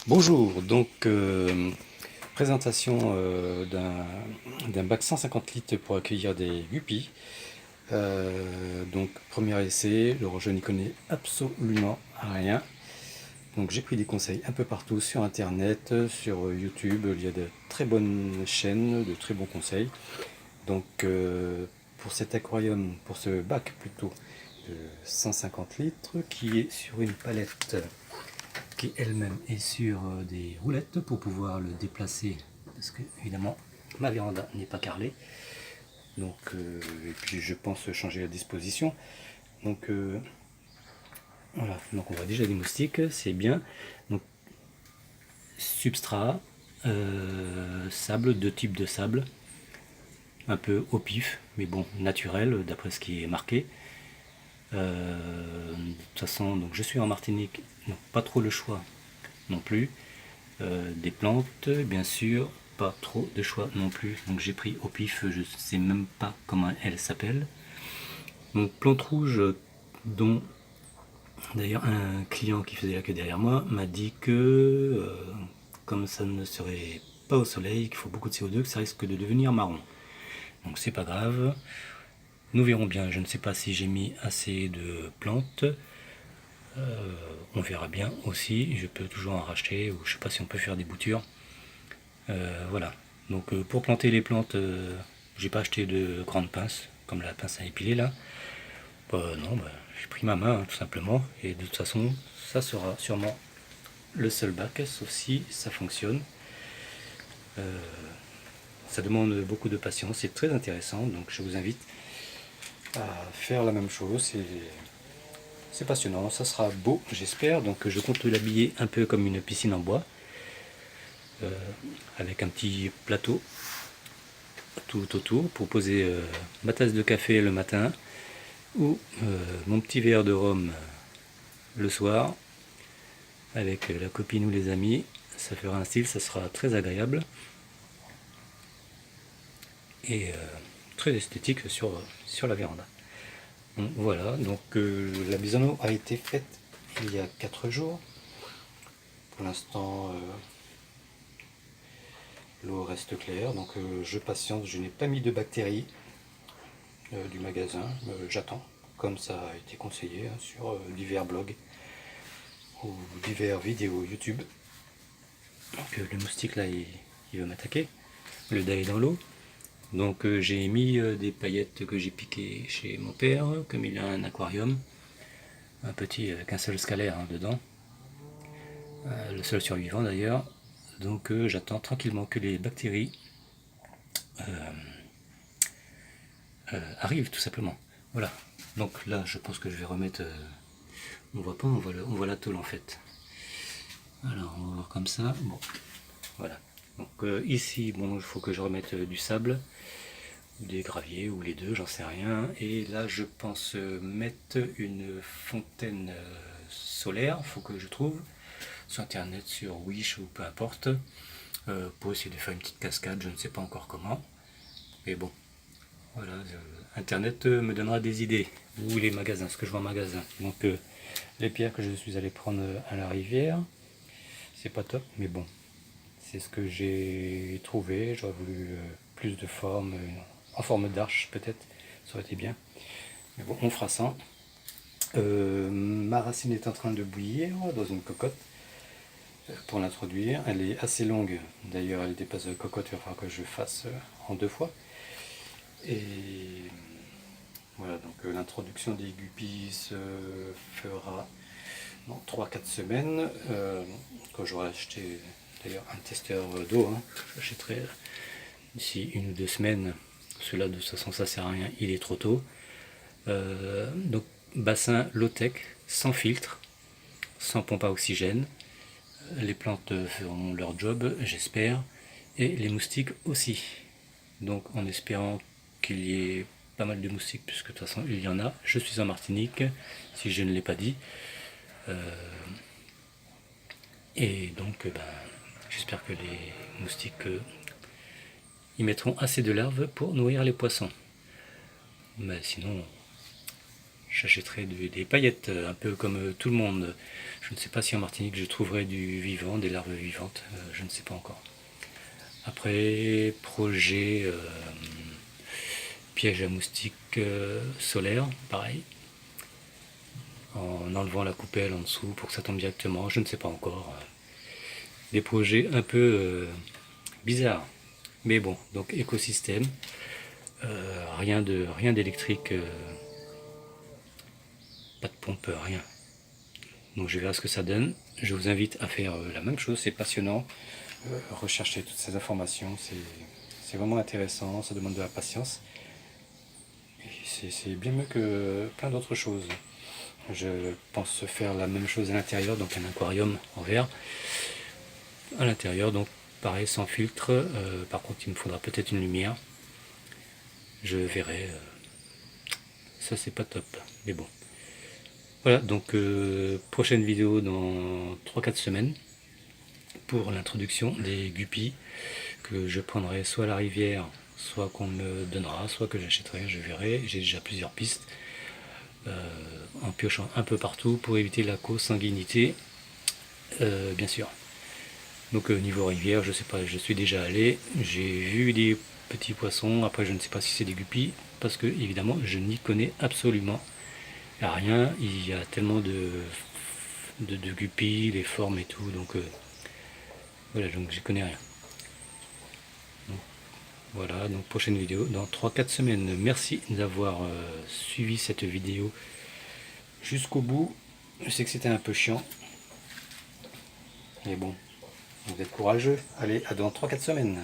Bonjour, présentation d'un bac 150 litres pour accueillir des guppies. Donc premier essai, alors je n'y connais absolument rien. Donc j'ai pris des conseils un peu partout sur internet, sur YouTube, il y a de très bonnes chaînes, de très bons conseils. Donc pour cet aquarium, pour ce bac plutôt de 150 litres qui est sur une palette qui elle-même est sur des roulettes pour pouvoir le déplacer parce que évidemment ma véranda n'est pas carrelée, donc et puis je pense changer la disposition, donc voilà, donc on voit déjà des moustiques, c'est bien. Donc substrat, sable, deux types de sable, un peu au pif mais bon naturel d'après ce qui est marqué. De toute façon, donc je suis en Martinique, donc pas trop le choix non plus. Des plantes, bien sûr, pas trop de choix non plus. Donc j'ai pris au pif, je ne sais même pas comment elle s'appelle. Donc plante rouge, dont d'ailleurs un client qui faisait la queue derrière moi m'a dit que comme ça ne serait pas au soleil, qu'il faut beaucoup de CO2, que ça risque de devenir marron. Donc c'est pas grave. Nous verrons bien. Je ne sais pas si j'ai mis assez de plantes. On verra bien aussi. Je peux toujours en racheter ou je sais pas si on peut faire des boutures. Voilà. Donc pour planter les plantes, j'ai pas acheté de grande pince, comme la pince à épiler là. Non, j'ai pris ma main hein, tout simplement. Et de toute façon, ça sera sûrement le seul bac, sauf si ça fonctionne. Ça demande beaucoup de patience, c'est très intéressant, donc je vous invite à faire la même chose. C'est passionnant, ça sera beau, j'espère. Donc je compte l'habiller un peu comme une piscine en bois, avec un petit plateau tout autour pour poser ma tasse de café le matin ou mon petit verre de rhum le soir avec la copine ou les amis. Ça fera un style, ça sera très agréable et très esthétique sur la véranda. Donc, voilà, donc la mise en eau a été faite il y a 4 jours. Pour l'instant, l'eau reste claire, donc je patiente. Je n'ai pas mis de bactéries du magasin, j'attends, comme ça a été conseillé hein, sur divers blogs ou divers vidéos YouTube. Donc le moustique là, il veut m'attaquer. Le dail est dans l'eau. Donc j'ai mis des paillettes que j'ai piquées chez mon père, comme il a un aquarium, un petit avec un seul scalaire hein, dedans, le seul survivant d'ailleurs. Donc j'attends tranquillement que les bactéries arrivent tout simplement. Voilà. Donc là je pense que je vais remettre... on voit pas, on voit la tôle en fait. Alors on va voir comme ça. Bon, voilà. Donc ici, bon, il faut que je remette du sable, des graviers ou les deux, j'en sais rien. Et là, je pense mettre une fontaine solaire. Il faut que je trouve sur internet, sur Wish ou peu importe, pour essayer de faire une petite cascade. Je ne sais pas encore comment. Mais bon, voilà. Internet me donnera des idées. Ou les magasins, ce que je vois en magasin. Donc les pierres que je suis allé prendre à la rivière, c'est pas top, mais bon, c'est ce que j'ai trouvé. J'aurais voulu plus de forme, en forme d'arche peut-être, ça aurait été bien. Mais bon, on fera ça. Ma racine est en train de bouillir dans une cocotte pour l'introduire. Elle est assez longue, d'ailleurs elle dépasse la cocotte, il va falloir que je fasse en 2 fois. Et voilà, donc l'introduction des guppies se fera dans 3-4 semaines, quand j'aurai acheté d'ailleurs un testeur d'eau, hein, j'achèterai d'ici 1 ou 2 semaines. Celui-là de toute façon ça sert à rien, il est trop tôt. Donc bassin low-tech, sans filtre, sans pompe à oxygène. Les plantes feront leur job, j'espère, et les moustiques aussi. Donc en espérant qu'il y ait pas mal de moustiques, puisque de toute façon il y en a. Je suis en Martinique, si je ne l'ai pas dit. Et donc j'espère que les moustiques y mettront assez de larves pour nourrir les poissons. Mais sinon, j'achèterai des paillettes, un peu comme tout le monde. Je ne sais pas si en Martinique je trouverai du vivant, des larves vivantes, je ne sais pas encore. Après, projet piège à moustiques solaire, pareil. En enlevant la coupelle en dessous pour que ça tombe directement, je ne sais pas encore. Des projets un peu bizarres. Mais bon, donc écosystème, rien d'électrique, pas de pompe, rien. Donc je verrai ce que ça donne. Je vous invite à faire la même chose, c'est passionnant. Rechercher toutes ces informations, c'est vraiment intéressant, ça demande de la patience. C'est bien mieux que plein d'autres choses. Je pense faire la même chose à l'intérieur, donc un aquarium en verre. À l'intérieur, donc pareil, sans filtre. Par contre, il me faudra peut-être une lumière. Je verrai. Ça, c'est pas top. Mais bon. Voilà, donc prochaine vidéo dans 3-4 semaines pour l'introduction des guppies que je prendrai soit à la rivière, soit qu'on me donnera, soit que j'achèterai, je verrai. J'ai déjà plusieurs pistes en piochant un peu partout pour éviter la consanguinité, bien sûr. Donc niveau rivière, je sais pas, je suis déjà allé, j'ai vu des petits poissons, après je ne sais pas si c'est des guppies, parce que évidemment je n'y connais absolument rien, il y a tellement de guppies, les formes et tout, donc voilà, donc j'y connais rien. Donc, voilà, donc prochaine vidéo dans 3-4 semaines. Merci d'avoir suivi cette vidéo jusqu'au bout. Je sais que c'était un peu chiant, mais bon, vous êtes courageux. Allez, à dans 3-4 semaines.